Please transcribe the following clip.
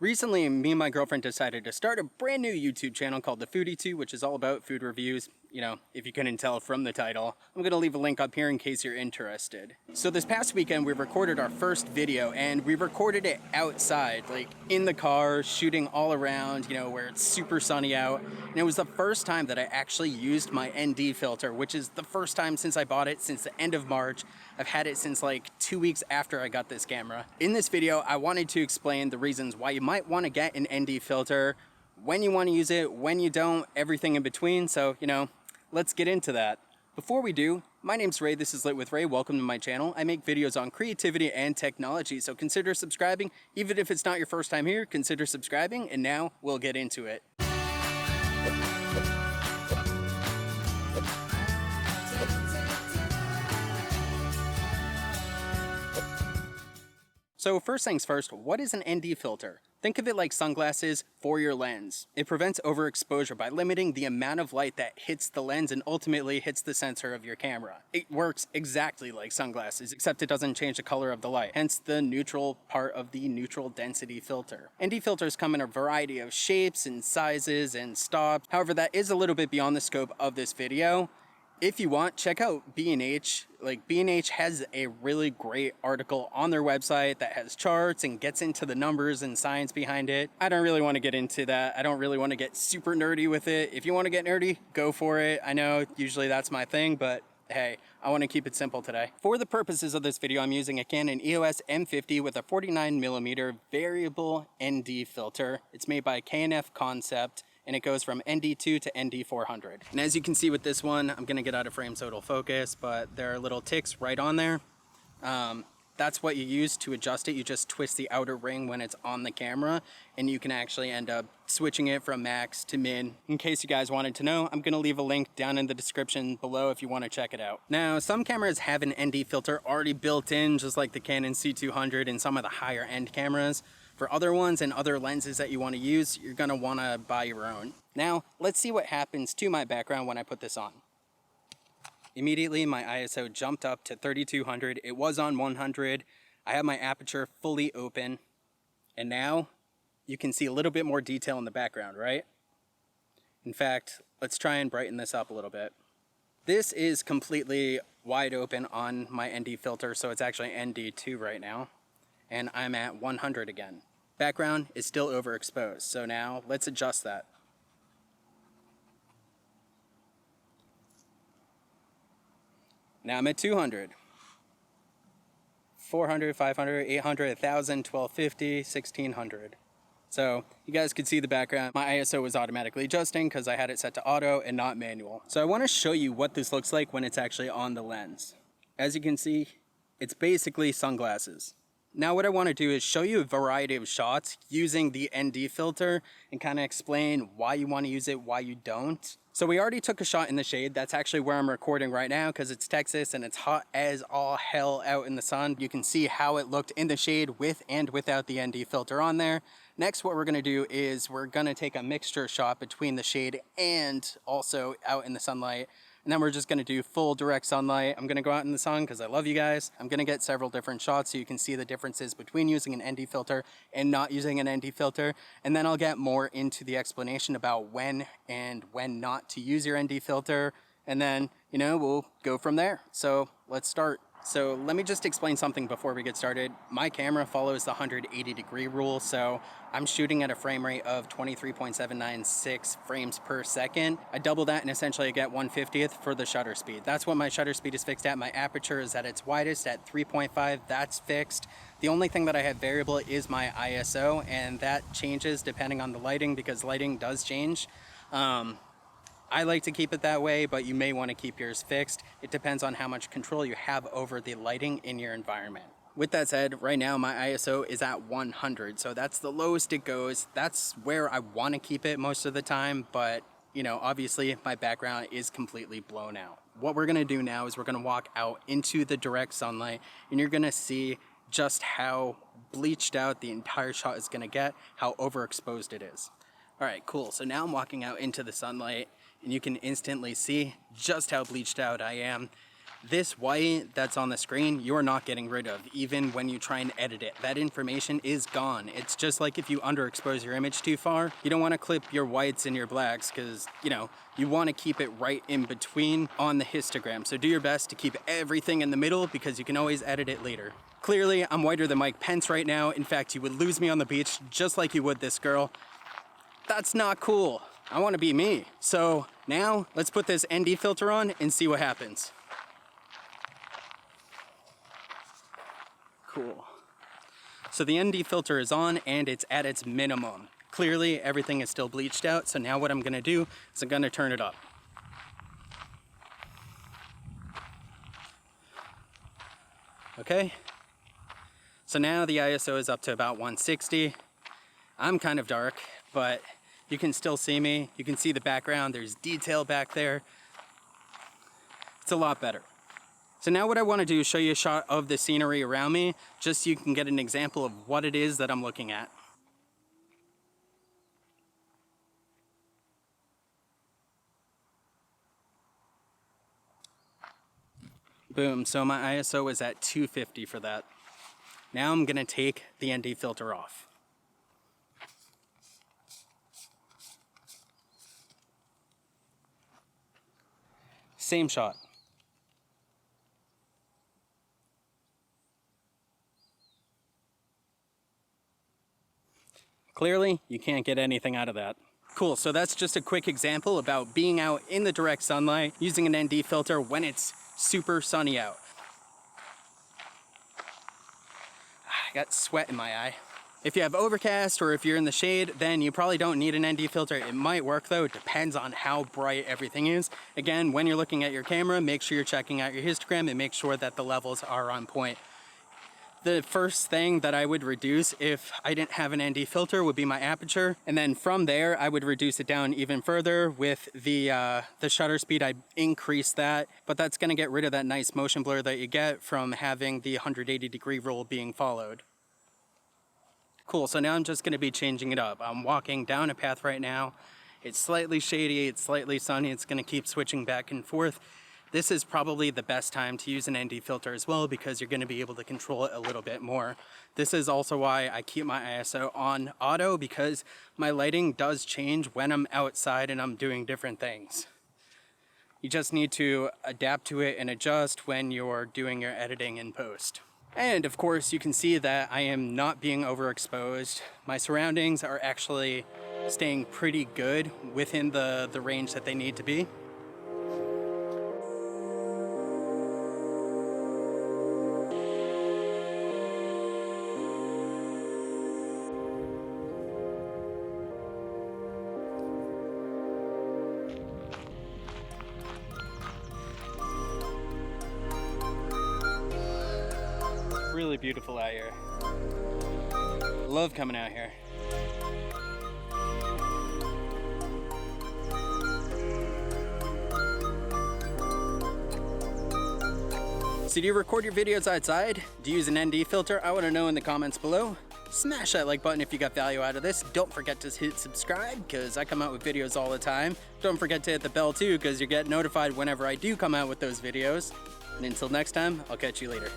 Recently, me and my girlfriend decided to start a brand new YouTube channel called The Foodie 2, which is all about food reviews. You know, if you couldn't tell from the title, I'm gonna leave a link up here in case you're interested. So this past weekend, we recorded our first video, and we recorded it outside, like in the car, shooting all around, you know, where it's super sunny out. And it was the first time that I actually used my ND filter, which is the first time since I bought it since the end of March. I've had it since like 2 weeks after I got this camera. In this video, I wanted to explain the reasons why you might want to get an ND filter, when you want to use it, when you don't, everything in between. So, you know, let's get into that. Before we do, my name's Ray, this is Lit with Ray, welcome to my channel. I make videos on creativity and technology, so consider subscribing. Even if it's not your first time here, consider subscribing, and now we'll get into it. So first things first, what is an ND filter? Think of it like sunglasses for your lens. It prevents overexposure by limiting the amount of light that hits the lens and ultimately hits the sensor of your camera. It works exactly like sunglasses, except it doesn't change the color of the light, hence the neutral part of the neutral density filter. ND filters come in a variety of shapes and sizes and stops. However, that is a little bit beyond the scope of this video. If you want, check out B&H. Like, B&H has a really great article on their website that has charts and gets into the numbers and science behind it. I don't really want to get into that. I don't really want to get super nerdy with it. If you want to get nerdy, go for it. I know usually that's my thing, but hey, I want to keep it simple today. For the purposes of this video, I'm using a Canon EOS M50 with a 49mm variable ND filter. It's made by K&F Concept, and it goes from ND2 to ND400. And as you can see with this one, I'm gonna get out of frame so it'll focus, but there are little ticks right on there. That's what you use to adjust it. You just twist the outer ring when it's on the camera, and you can actually end up switching it from max to min. In case you guys wanted to know, I'm gonna leave a link down in the description below if you wanna check it out. Now, some cameras have an ND filter already built in, just like the Canon C200 and some of the higher end cameras. For other ones and other lenses that you want to use, you're going to want to buy your own. Now, let's see what happens to my background when I put this on. Immediately, my ISO jumped up to 3200. It was on 100. I have my aperture fully open. And now, you can see a little bit more detail in the background, right? In fact, let's try and brighten this up a little bit. This is completely wide open on my ND filter, so it's actually ND2 right now. And I'm at 100 again. Background is still overexposed, so now let's adjust that. Now I'm at 200, 400, 500, 800, 1000, 1250, 1600. So you guys could see the background. My ISO was automatically adjusting because I had it set to auto and not manual. So I want to show you what this looks like when it's actually on the lens. As you can see, it's basically sunglasses. Now what I want to do is show you a variety of shots using the ND filter and kind of explain why you want to use it, why you don't. So we already took a shot in the shade. That's actually where I'm recording right now because it's Texas and it's hot as all hell out in the sun. You can see how it looked in the shade with and without the ND filter on there. Next, what we're going to do is we're going to take a mixture shot between the shade and also out in the sunlight. And then we're just going to do full direct sunlight. I'm going to go out in the sun because I love you guys. I'm going to get several different shots so you can see the differences between using an ND filter and not using an ND filter. And then I'll get more into the explanation about when and when not to use your ND filter. And then, you know, we'll go from there. So let's start. So let me just explain something before we get started. My camera follows the 180-degree rule, so I'm shooting at a frame rate of 23.796 frames per second. I double that and essentially I get 1/50th for the shutter speed. That's what my shutter speed is fixed at. My aperture is at its widest at 3.5. That's fixed. The only thing that I have variable is my ISO, and that changes depending on the lighting because lighting does change. I like to keep it that way, but you may want to keep yours fixed. It depends on how much control you have over the lighting in your environment. With that said, right now my ISO is at 100, so that's the lowest it goes. That's where I want to keep it most of the time, but you know, obviously my background is completely blown out. What we're going to do now is we're going to walk out into the direct sunlight, and you're going to see just how bleached out the entire shot is going to get, how overexposed it is. All right, cool. So now I'm walking out into the sunlight and you can instantly see just how bleached out I am. This white that's on the screen, you're not getting rid of, even when you try and edit it. That information is gone. It's just like if you underexpose your image too far, you don't want to clip your whites and your blacks because, you know, you want to keep it right in between on the histogram. So do your best to keep everything in the middle because you can always edit it later. Clearly, I'm whiter than Mike Pence right now. In fact, you would lose me on the beach just like you would this girl. That's not cool. I want to be me. So now let's put this ND filter on and see what happens. Cool. So the ND filter is on and it's at its minimum. Clearly everything is still bleached out. So now what I'm gonna do is I'm gonna turn it up. Okay. So now the ISO is up to about 160. I'm kind of dark, but you can still see me. You can see the background. There's detail back there. It's a lot better. So now what I want to do is show you a shot of the scenery around me, just so you can get an example of what it is that I'm looking at. Boom, so my ISO is at 250 for that. Now I'm gonna take the ND filter off. Same shot. Clearly, you can't get anything out of that. Cool, so that's just a quick example about being out in the direct sunlight using an ND filter when it's super sunny out. I got sweat in my eye. If you have overcast or if you're in the shade, then you probably don't need an ND filter. It might work though, it depends on how bright everything is. Again, when you're looking at your camera, make sure you're checking out your histogram and make sure that the levels are on point. The first thing that I would reduce if I didn't have an ND filter would be my aperture. And then from there, I would reduce it down even further with the shutter speed. I'd increase that, but that's gonna get rid of that nice motion blur that you get from having the 180-degree rule being followed. Cool, so now I'm just gonna be changing it up. I'm walking down a path right now. It's slightly shady, it's slightly sunny. It's gonna keep switching back and forth. This is probably the best time to use an ND filter as well because you're gonna be able to control it a little bit more. This is also why I keep my ISO on auto because my lighting does change when I'm outside and I'm doing different things. You just need to adapt to it and adjust when you're doing your editing in post. And of course you can see that I am not being overexposed. My surroundings are actually staying pretty good within the range that they need to be. Really beautiful out here. Love coming out here. So do you record your videos outside? Do you use an ND filter? I want to know in the comments below. Smash that like button if you got value out of this. Don't forget to hit subscribe because I come out with videos all the time. Don't forget to hit the bell too because you get notified whenever I do come out with those videos. And until next time, I'll catch you later.